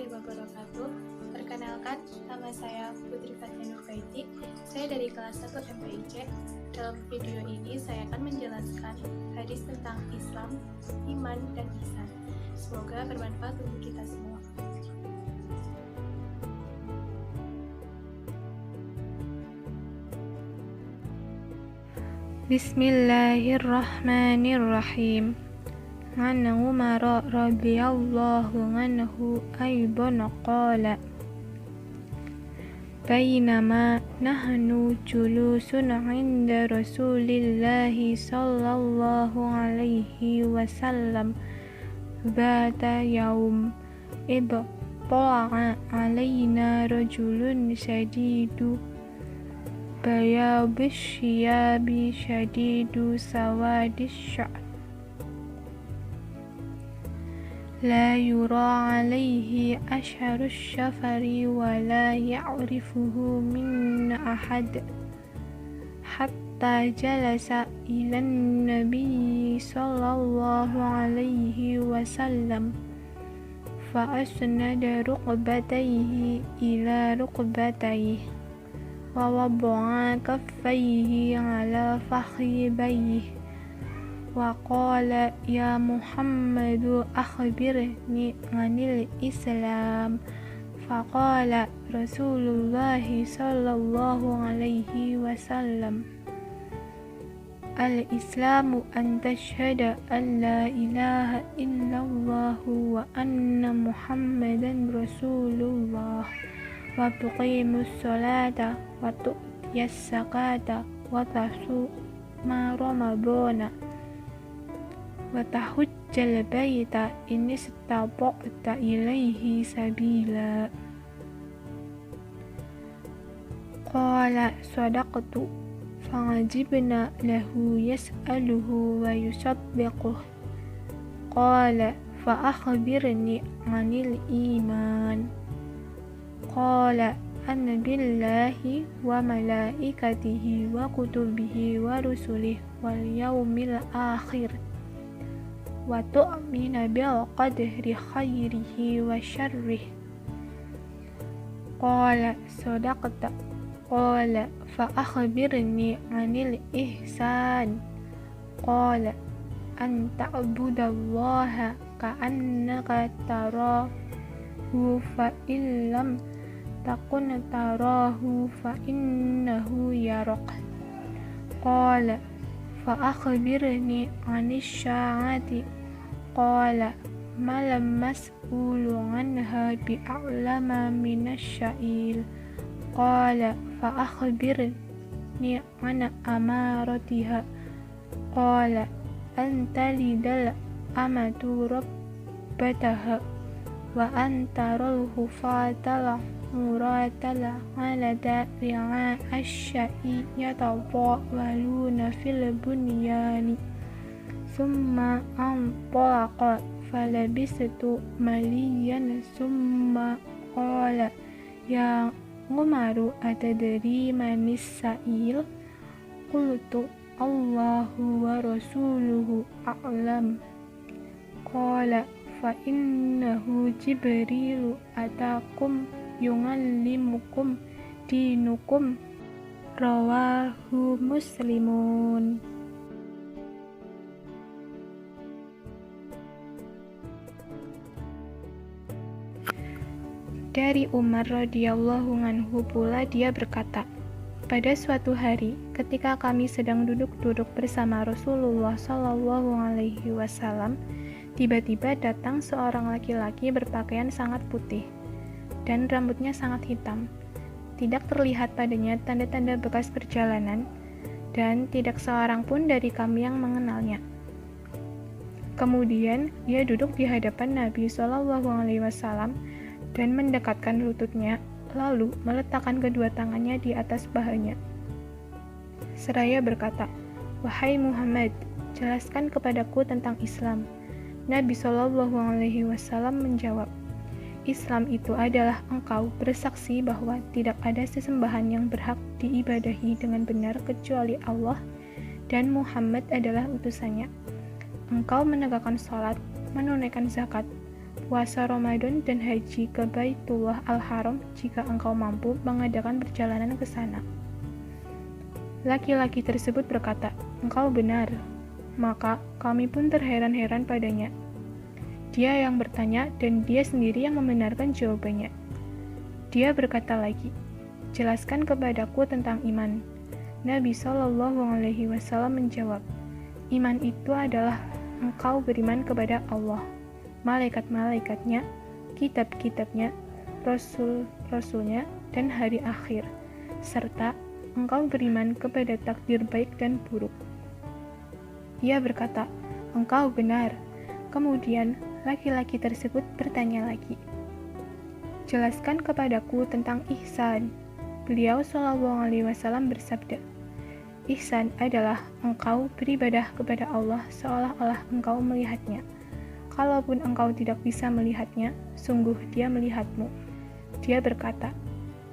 warahmatullahi wabarakatuh. Perkenalkan, nama saya Putri Fatia Nurbaiti. Saya dari kelas 1 MPIC. Dalam video ini saya akan menjelaskan hadis tentang Islam, iman, dan ihsan. Semoga bermanfaat untuk kita semua. Bismillahirrahmanirrahim. An Umar radhiyallahu anhu aidan qala bainama nahnu julusun 'inda Rasulillahi sallallahu alaihi wasallam bata yaum ibta'a alaina rajulun shadidu bayadis syiyabi shadidu sawadis sya'r لا يرى عليه أشهر الشفر ولا يعرفه من أحد حتى جلس إلى النبي صلى الله عليه وسلم فأسند ركبتيه إلى ركبتيه ووضع كفيه على فخذيه وقال يا محمد أخبرني عن الإسلام فقال رسول الله صلى الله عليه وسلم الإسلام أن تشهد أن لا إله إلا الله وأن محمدا رسول الله وتقيم الصلاة وتؤتي الزكاة وتصوم رمضان وتحج البيت إن استطعت إليه سبيلا قال صدقت فعجبنا له يسأله ويصدقه قال فأخبرني عن الإيمان قال أن بالله وملائكته وكتبه ورسله واليوم الآخر وتؤمن بالقدر خيره وشره قال صدقت قال فأخبرني عن الإحسان قال أن تعبد الله كأنك تراه فإن لم تكن تراه فإنه يراك قال فأخبرني عن الساعة قال ما المسؤول عنها بأعلم من السائل قال فأخبرني عن أمارتها قال أن تلد الأمة ربتها وأن ترى الحفاة العراة العالة رعاء الشاء يتطاولون في البنيان ثم انطلق فلبثت مليا ثم قال يا عمر أتدري من السائل قلت الله ورسوله أعلم قال فإنه جبريل أتاكم يعلمكم دينكم رواه مسلمون. Dari Umar radhiyallahu anhu pula dia berkata, pada suatu hari ketika kami sedang duduk-duduk bersama Rasulullah sallallahu alaihi wasallam, tiba-tiba datang seorang laki-laki berpakaian sangat putih dan rambutnya sangat hitam. Tidak terlihat padanya tanda-tanda bekas perjalanan dan tidak seorang pun dari kami yang mengenalnya. Kemudian dia duduk di hadapan Nabi sallallahu alaihi wasallam dan mendekatkan lututnya, lalu meletakkan kedua tangannya di atas pahanya. Seraya berkata, "Wahai Muhammad, jelaskan kepadaku tentang Islam." Nabi Shallallahu Alaihi Wasallam menjawab, Islam itu adalah engkau bersaksi bahwa tidak ada sesembahan yang berhak diibadahi dengan benar kecuali Allah dan Muhammad adalah utusannya. Engkau menegakkan sholat, menunaikan zakat, puasa Ramadan dan haji ke Baitullah Al-Haram jika engkau mampu mengadakan perjalanan ke sana. Laki-laki tersebut berkata, "Engkau benar." Maka kami pun terheran-heran padanya. Dia yang bertanya dan dia sendiri yang membenarkan jawabannya. Dia berkata lagi, "Jelaskan kepadaku tentang iman." Nabi SAW menjawab, "Iman itu adalah engkau beriman kepada Allah, malaikat-malaikatnya, kitab-kitabnya, rasul-rasulnya, dan hari akhir, serta engkau beriman kepada takdir baik dan buruk." Ia berkata, "Engkau benar." Kemudian laki-laki tersebut bertanya lagi, "Jelaskan kepadaku tentang ihsan." Beliau SAW bersabda, "Ihsan adalah engkau beribadah kepada Allah seolah-olah engkau melihatnya. Kalaupun engkau tidak bisa melihatnya, sungguh dia melihatmu." Dia berkata,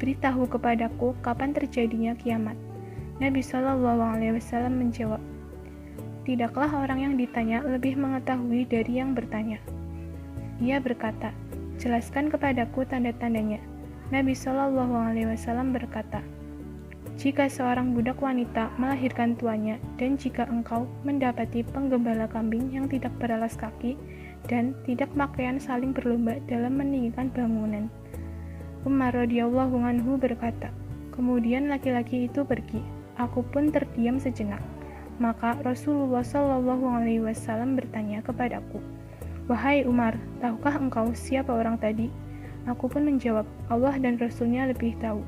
"Beritahu kepadaku kapan terjadinya kiamat." Nabi SAW menjawab, "Tidaklah orang yang ditanya lebih mengetahui dari yang bertanya." Ia berkata, "Jelaskan kepadaku tanda-tandanya." Nabi SAW berkata, "Jika seorang budak wanita melahirkan tuannya, dan jika engkau mendapati penggembala kambing yang tidak beralas kaki, dan tidak pakaian saling berlomba dalam meninggikan bangunan." Umar radhiyallahu anhu berkata, "Kemudian laki-laki itu pergi. Aku pun terdiam sejenak. Maka Rasulullah SAW bertanya kepadaku, 'Wahai Umar, tahukah engkau siapa orang tadi?' Aku pun menjawab, 'Allah dan Rasulnya lebih tahu.'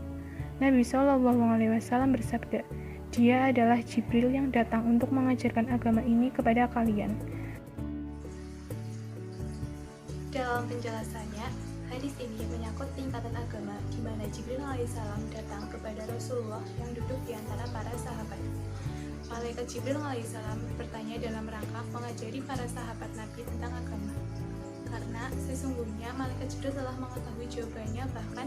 Nabi SAW bersabda, 'Dia adalah Jibril yang datang untuk mengajarkan agama ini kepada kalian.'" Dalam penjelasannya, hadis ini menyangkut tingkatan agama di mana Jibril alaihissalam datang kepada Rasulullah yang duduk di antara para sahabat. Malaikat Jibril alaihissalam bertanya dalam rangka mengajari para sahabat Nabi tentang agama. Karena sesungguhnya Malaikat Jibril telah mengetahui jawabannya, bahkan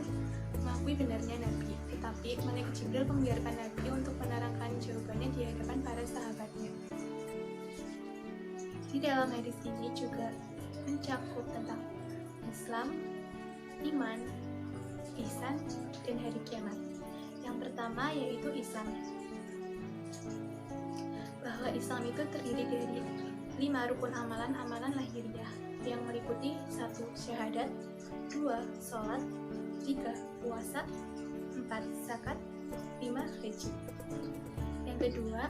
mengakui benarnya Nabi. Tetapi Malaikat Jibril membiarkan Nabi untuk menerangkan jawabannya di hadapan para sahabatnya. Di dalam hadis ini juga mencakup tentang Islam, iman, ihsan, dan hari kiamat. Yang pertama yaitu Islam. Bahwa Islam itu terdiri dari 5 rukun amalan lahiriah yang meliputi 1. Syahadat, 2. Sholat, 3. Puasa, 4. Zakat, 5. Haji. Yang kedua,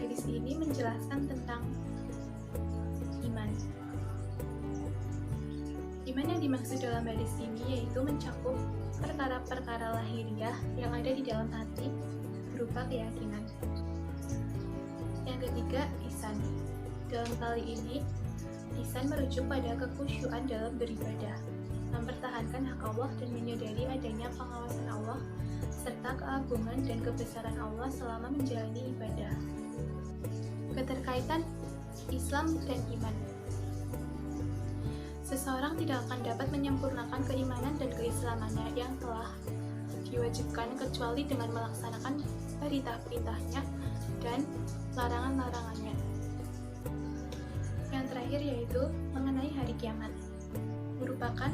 hadis ini menjelaskan tentang iman. Iman yang dimaksud dalam hadis ini yaitu mencakup perkara-perkara lahiriah yang ada di dalam hati berupa keyakinan. Yang ketiga, ihsan. Dalam kali ini, ihsan merujuk pada kekhusyuan dalam beribadah, mempertahankan hak Allah dan menyadari adanya pengawasan Allah, serta keagungan dan kebesaran Allah selama menjalani ibadah. Keterkaitan Islam dan iman. Seseorang tidak akan dapat menyempurnakan keimanan dan keislamannya yang telah diwajibkan kecuali dengan melaksanakan perintah-perintahnya dan larangan-larangannya. Yang terakhir yaitu mengenai hari kiamat, merupakan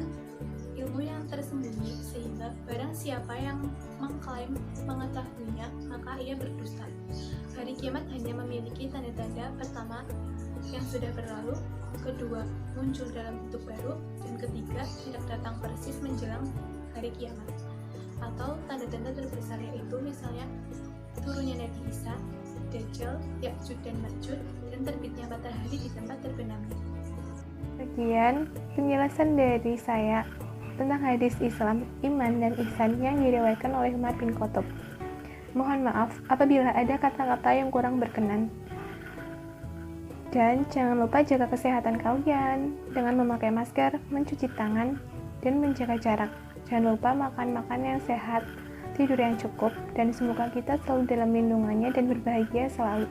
ilmu yang tersembunyi sehingga barang siapa yang mengklaim mengetahuinya maka ia berdusta. Hari kiamat hanya memiliki tanda-tanda: pertama, yang sudah berlalu, kedua, muncul dalam bentuk baru, dan ketiga, tidak datang persis menjelang hari kiamat. Atau tanda-tanda terbesar yaitu misalnya turunnya Nabi Isa, Dajjal, Ya'juj dan Ma'juj, dan terbitnya matahari di tempat terbenamnya. Sekian penjelasan dari saya tentang hadis Islam, iman, dan ihsan yang diriwayatkan oleh Umar bin Khattab. Mohon maaf apabila ada kata-kata yang kurang berkenan. Dan jangan lupa jaga kesehatan kalian dengan memakai masker, mencuci tangan, dan menjaga jarak. Jangan lupa makan makanan yang sehat, tidur yang cukup, dan semoga kita selalu dalam lindungannya dan berbahagia selalu.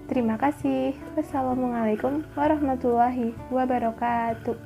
Terima kasih. Wassalamualaikum warahmatullahi wabarakatuh.